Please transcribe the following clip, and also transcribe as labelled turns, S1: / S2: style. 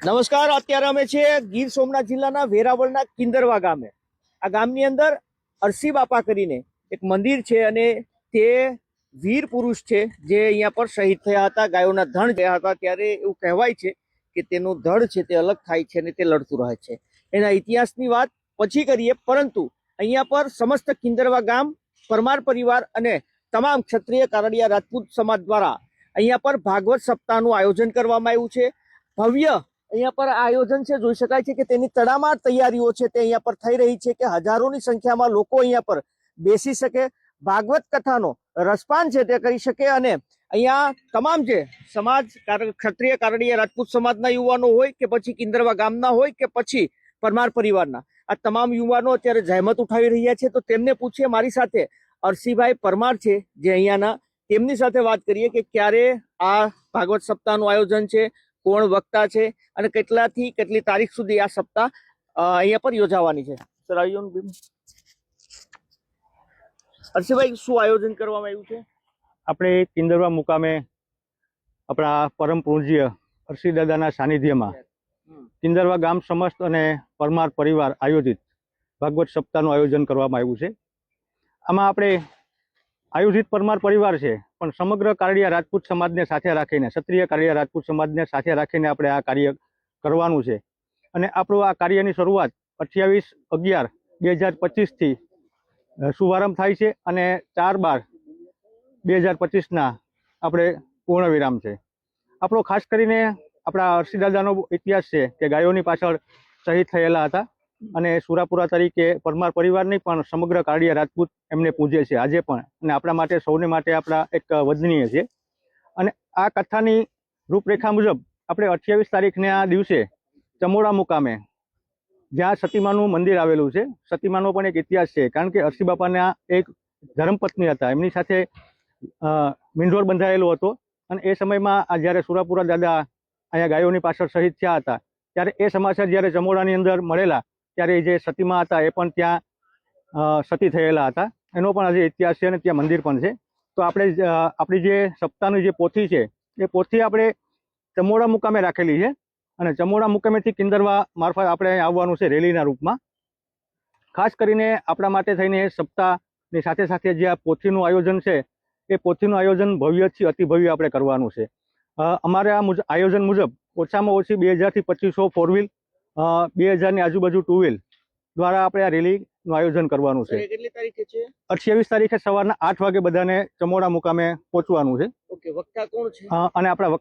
S1: નમસ્કાર, અત્યારે અમે છે ગીર સોમનાથ જિલ્લાના વેરાવળના કિંદરવા ગામે. આ ગામની અંદર અરસી બાપા કરીને એક મંદિર છે અને તે વીર પુરુષ છે જે અહીંયા પર શહીદ થયા હતા, ગાયોના ધણ થયા હતા. ત્યારે એવું કહેવાય છે કે તેનું ધડ છે તે અલગ થાય છે અને તે લડતું રહે છે. એના ઇતિહાસની વાત પછી કરીએ, પરંતુ અહીંયા પર સમસ્ત કિંદરવા ગામ, પરમાર પરિવાર અને તમામ ક્ષત્રિય કારડિયા રાજપૂત સમાજ દ્વારા અહીંયા પર ભાગવત સપ્તાહનું આયોજન કરવામાં આવ્યું છે. ભવ્ય અહીંયા પર આયોજન છે, જોઈ શકાય છે કે તેની તડામાર તૈયારીઓ છે તે અહીંયા પર થઈ રહી છે કે હજારોની સંખ્યામાં લોકો અહીંયા પર બેસી શકે, ભાગવત કથાનો રસપાન છે તે કરી શકે. અને અહીંયા તમામ જે સમાજ, ક્ષત્રિય કારડિયા રાજપૂત સમાજના યુવાનો હોય કે પછી કિંદરવા ગામના હોય કે પછી પરમાર પરિવારના, આ તમામ યુવાનો અત્યારે જહેમત ઉઠાવી રહ્યા છે. તો તેમને પૂછીએ, મારી સાથે અરસીભાઈ પરમાર છે જે અહીંયાના, તેમની સાથે વાત કરીએ કે ક્યારે આ ભાગવત સપ્તાહનું આયોજન છે, કોણ વક્તા છે અને કેટલાથી કેટલી તારીખ સુધી આ સપ્તાહ અહીંયા પર યોજાવાની છે. સર, અરસીભાઈ, શું આયોજન કરવામાં આવ્યું છે?
S2: આપણે કિંદરવા મુકામે આપણા પરમ પૂજ્ય અરસી દાદાના સાનિધ્યમાં કિંદરવા ગામ સમસ્ત અને પરમાર પરિવાર આયોજિત ભાગવત સપ્તાહનું આયોજન કરવામાં આવ્યું છે. આમાં આપણે આયોજિત પરમાર પરિવાર છે, પણ સમગ્ર કારડિયા રાજપૂત સમાજને સાથે રાખીને, ક્ષત્રિય કારડિયા રાજપૂત સમાજને સાથે રાખીને આપણે આ કાર્ય કરવાનું છે. અને આપણું આ કાર્યની શરૂઆત 28/11/2025થી શુભારંભ થાય છે અને 4/12/2025ના આપણે પૂર્ણ વિરામ છે. આપણો ખાસ કરીને આપણા અરસી દાદાનો ઇતિહાસ છે કે ગાયોની પાછળ શહીદ થયેલા હતા અને સુરાપુરા તરીકે પરમાર પરિવારની પણ સમગ્ર કારડિયા રાજપૂત એમને પૂજે છે આજે પણ, અને આપણા માટે, સૌને માટે આપણા એક વંદનીય છે. અને આ કથાની રૂપરેખા મુજબ આપણે 28 તારીખના દિવસે ચમોડા મુકામે, જ્યાં સતીમાનું મંદિર આવેલું છે, સતીમાનો પણ એક ઇતિહાસ છે, કારણ કે અરસી બાપાના એક ધર્મપત્ની હતા, એમની સાથે મીંઢોળ બંધાયેલો હતો. અને એ સમયમાં જ્યારે સુરાપુરા દાદા અહીંયા ગાયોની પાછળ શહીદ થયા હતા, ત્યારે એ સમાચાર જ્યારે ચમોડાની અંદર મળેલા, ત્યારે જે સતીમા હતા એ પણ ત્યાં સતી થયેલા હતા. એનો પણ આજે ઇતિહાસ છે અને ત્યાં મંદિર પણ છે. તો આપણે આપણી જે સપ્તાહની જે પોથી છે એ પોથી આપણે ચમોડા મુકામે રાખેલી છે અને ચમોડા મુકામેથી કિંદરવા મારફત આપણે આવવાનું છે રેલીના રૂપમાં. ખાસ કરીને આપણા માટે થઈને સપ્તાહની સાથે સાથે જે આ પોથીનું આયોજન છે એ પોથીનું આયોજન ભવ્યથી અતિ ભવ્ય આપણે કરવાનું છે. અમારે આ આયોજન મુજબ ઓછામાં ઓછી 2000 થી 2500 4 વ્હીલ, 2000ની આજુબાજુ 2 વ્હીલ દ્વારા આપણે આ રેલીનું આયોજન કરવાનું છે.
S1: કેટલી તારીખે છે?
S2: 28 તારીખે સવારના 8 વાગે બધાને ચમોડા મુકામે પહોંચવાનું છે.
S1: ઓકે, વક્તા કોણ છે?
S2: અને આપણા